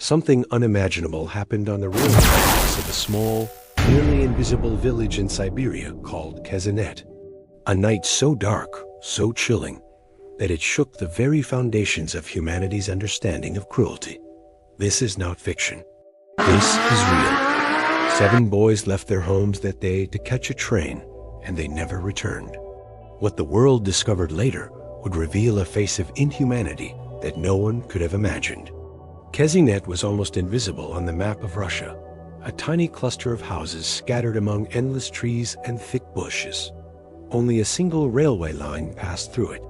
Something unimaginable happened on the railway tracks of a small, nearly invisible village in Siberia called Kezhinet. A night so dark, so chilling, that it shook the very foundations of humanity's understanding of cruelty. This is not fiction. This is real. 7 boys left their homes that day to catch a train, and they never returned. What the world discovered later would reveal a face of inhumanity that no one could have imagined. Kezhinet was almost invisible on the map of Russia, a tiny cluster of houses scattered among endless trees and thick bushes. Only a single railway line passed through it.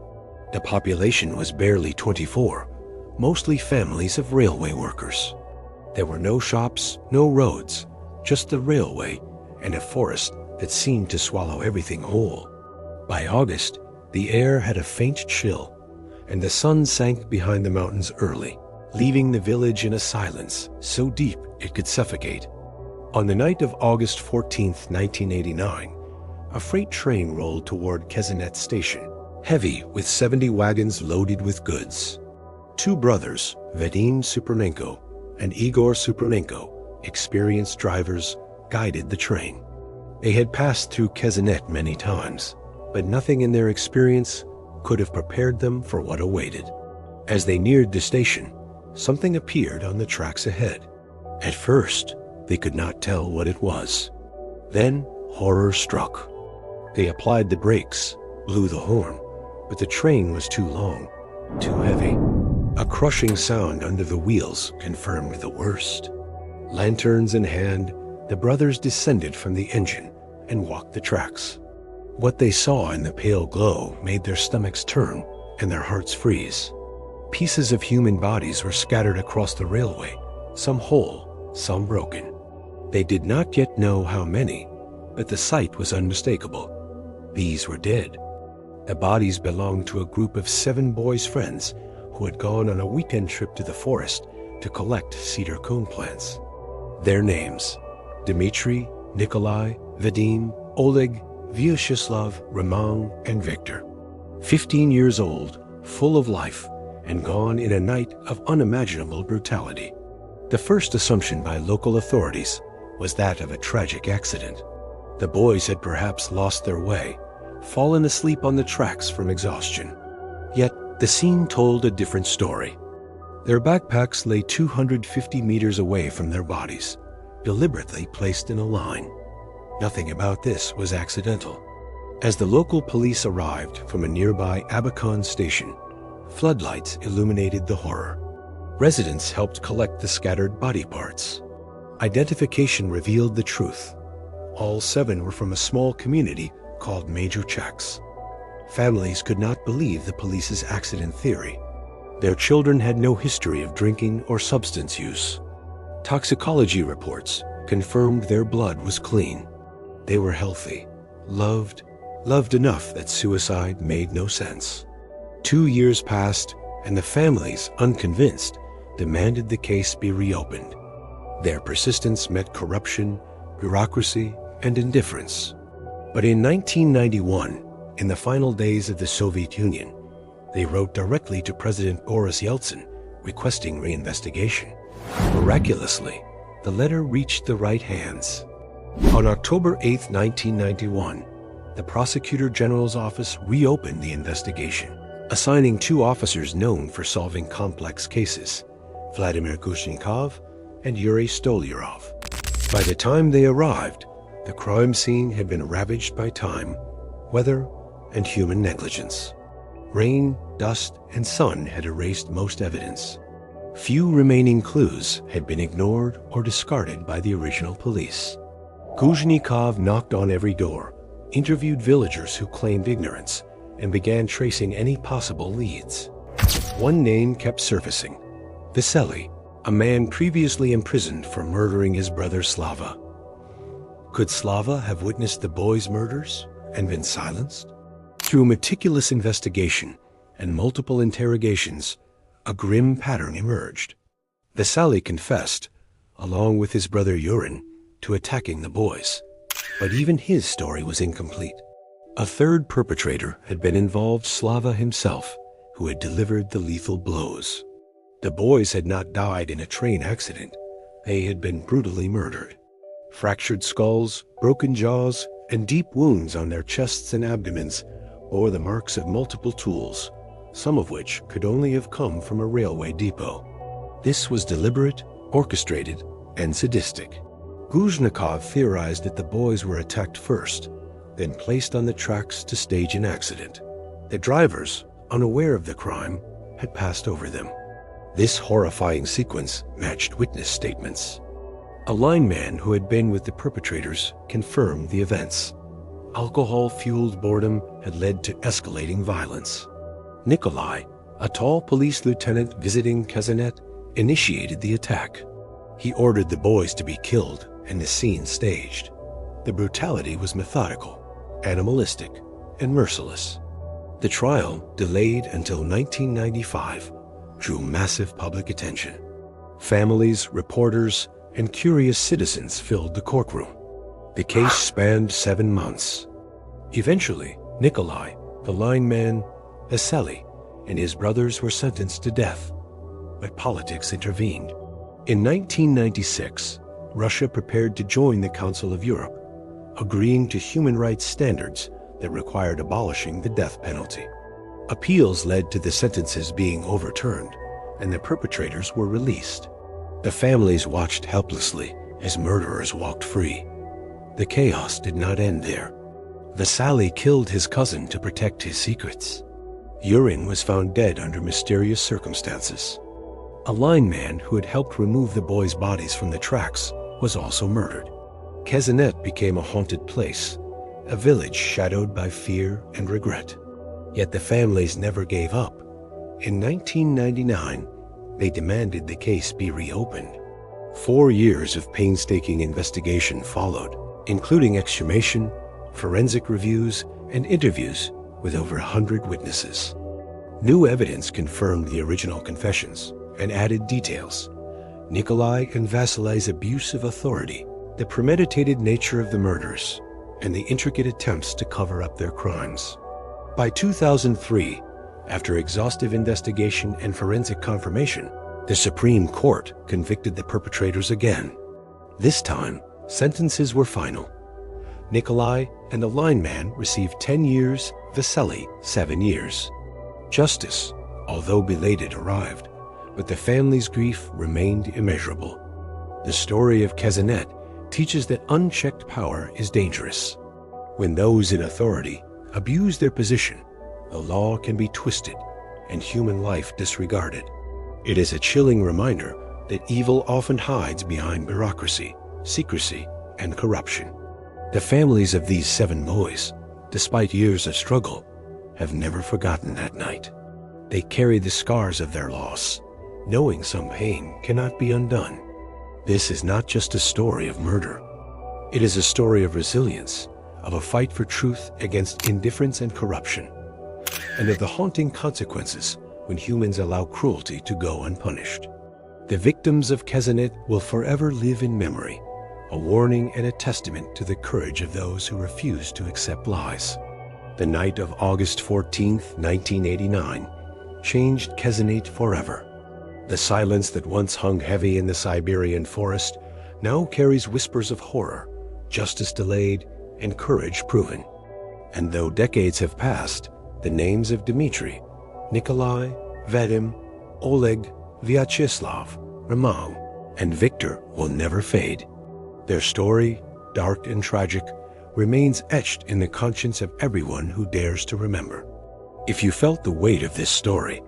The population was barely 24, mostly families of railway workers. There were no shops, no roads, just the railway and a forest that seemed to swallow everything whole. By August, the air had a faint chill, and the sun sank behind the mountains early, leaving the village in a silence so deep it could suffocate. On the night of August 14, 1989, a freight train rolled toward Kezhinet station, heavy with 70 wagons loaded with goods. 2 brothers, Vadim Supernenko and Igor Supernenko, experienced drivers, guided the train. They had passed through Kezhinet many times, but nothing in their experience could have prepared them for what awaited. As they neared the station, something appeared on the tracks ahead. At first, they could not tell what it was. Then, horror struck. They applied the brakes, blew the horn, but the train was too long, too heavy. A crushing sound under the wheels confirmed the worst. Lanterns in hand, the brothers descended from the engine and walked the tracks. What they saw in the pale glow made their stomachs turn and their hearts freeze. Pieces of human bodies were scattered across the railway, some whole, some broken. They did not yet know how many, but the sight was unmistakable. These were dead. The bodies belonged to a group of 7 boys' friends who had gone on a weekend trip to the forest to collect cedar cone plants. Their names: Dmitry, Nikolai, Vadim, Oleg, Vyacheslav, Roman, and Victor. 15 years old, full of life, and gone in a night of unimaginable brutality. The first assumption by local authorities was that of a tragic accident. The boys had perhaps lost their way, fallen asleep on the tracks from exhaustion. Yet the scene told a different story. Their backpacks lay 250 meters away from their bodies, deliberately placed in a line. Nothing about this was accidental. As the local police arrived from a nearby Abakan station, floodlights illuminated the horror. Residents helped collect the scattered body parts. Identification revealed the truth. All 7 were from a small community called Major Chaks. Families could not believe the police's accident theory. Their children had no history of drinking or substance use. Toxicology reports confirmed their blood was clean. They were healthy, loved enough that suicide made no sense. 2 years passed, and the families, unconvinced, demanded the case be reopened. Their persistence met corruption, bureaucracy, and indifference. But in 1991, in the final days of the Soviet Union, they wrote directly to President Boris Yeltsin requesting reinvestigation. Miraculously, the letter reached the right hands. On October 8, 1991, the Prosecutor General's office reopened the investigation, assigning 2 officers known for solving complex cases, Vladimir Kushnikov and Yuri Stolyarov. By the time they arrived, the crime scene had been ravaged by time, weather, and human negligence. Rain, dust, and sun had erased most evidence. Few remaining clues had been ignored or discarded by the original police. Kushnikov knocked on every door, interviewed villagers who claimed ignorance, and began tracing any possible leads. One name kept surfacing: Vasily, a man previously imprisoned for murdering his brother Slava. Could Slava have witnessed the boys' murders and been silenced? Through meticulous investigation and multiple interrogations, a grim pattern emerged. Vasily confessed, along with his brother Yurin, to attacking the boys. But even his story was incomplete. A third perpetrator had been involved: Slava himself, who had delivered the lethal blows. The boys had not died in a train accident. They had been brutally murdered. Fractured skulls, broken jaws, and deep wounds on their chests and abdomens bore the marks of multiple tools, some of which could only have come from a railway depot. This was deliberate, orchestrated, and sadistic. Kezhinet theorized that the boys were attacked first, then placed on the tracks to stage an accident. The drivers, unaware of the crime, had passed over them. This horrifying sequence matched witness statements. A lineman who had been with the perpetrators confirmed the events. Alcohol-fueled boredom had led to escalating violence. Nikolai, a tall police lieutenant visiting Kezhinet, initiated the attack. He ordered the boys to be killed and the scene staged. The brutality was methodical, animalistic, and merciless. The trial, delayed until 1995, drew massive public attention. Families, reporters, and curious citizens filled the courtroom. The case spanned 7 months. Eventually, Nikolai, the lineman, Vasily, and his brothers were sentenced to death, but politics intervened. In 1996, Russia prepared to join the Council of Europe, agreeing to human rights standards that required abolishing the death penalty. Appeals led to the sentences being overturned, and the perpetrators were released. The families watched helplessly as murderers walked free. The chaos did not end there. Vasily killed his cousin to protect his secrets. Urine was found dead under mysterious circumstances. A lineman who had helped remove the boys' bodies from the tracks was also murdered. Kezhinet became a haunted place, a village shadowed by fear and regret. Yet the families never gave up. In 1999, they demanded the case be reopened. 4 years of painstaking investigation followed, including exhumation, forensic reviews, and interviews with over 100 witnesses. New evidence confirmed the original confessions and added details: Nikolai and Vasily's abuse of authority, the premeditated nature of the murders, and the intricate attempts to cover up their crimes. By 2003, after exhaustive investigation and forensic confirmation, the Supreme Court convicted the perpetrators again. This time, sentences were final. Nikolai and the lineman received 10 years, Vasily 7 years. Justice, although belated, arrived, but the family's grief remained immeasurable. The story of Kezhinet teaches that unchecked power is dangerous. When those in authority abuse their position, the law can be twisted and human life disregarded. It is a chilling reminder that evil often hides behind bureaucracy, secrecy, and corruption. The families of these 7 boys, despite years of struggle, have never forgotten that night. They carry the scars of their loss, knowing some pain cannot be undone. This is not just a story of murder. It is a story of resilience, of a fight for truth against indifference and corruption, and of the haunting consequences when humans allow cruelty to go unpunished. The victims of Kezhinet will forever live in memory, a warning and a testament to the courage of those who refuse to accept lies. The night of August 14, 1989, changed Kezhinet forever. The silence that once hung heavy in the Siberian forest now carries whispers of horror, justice delayed, and courage proven. And though decades have passed, the names of Dmitry, Nikolai, Vadim, Oleg, Vyacheslav, Roman, and Victor will never fade. Their story, dark and tragic, remains etched in the conscience of everyone who dares to remember. If you felt the weight of this story,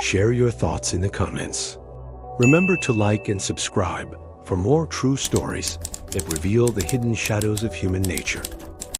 share your thoughts in the comments. Remember to like and subscribe for more true stories that reveal the hidden shadows of human nature.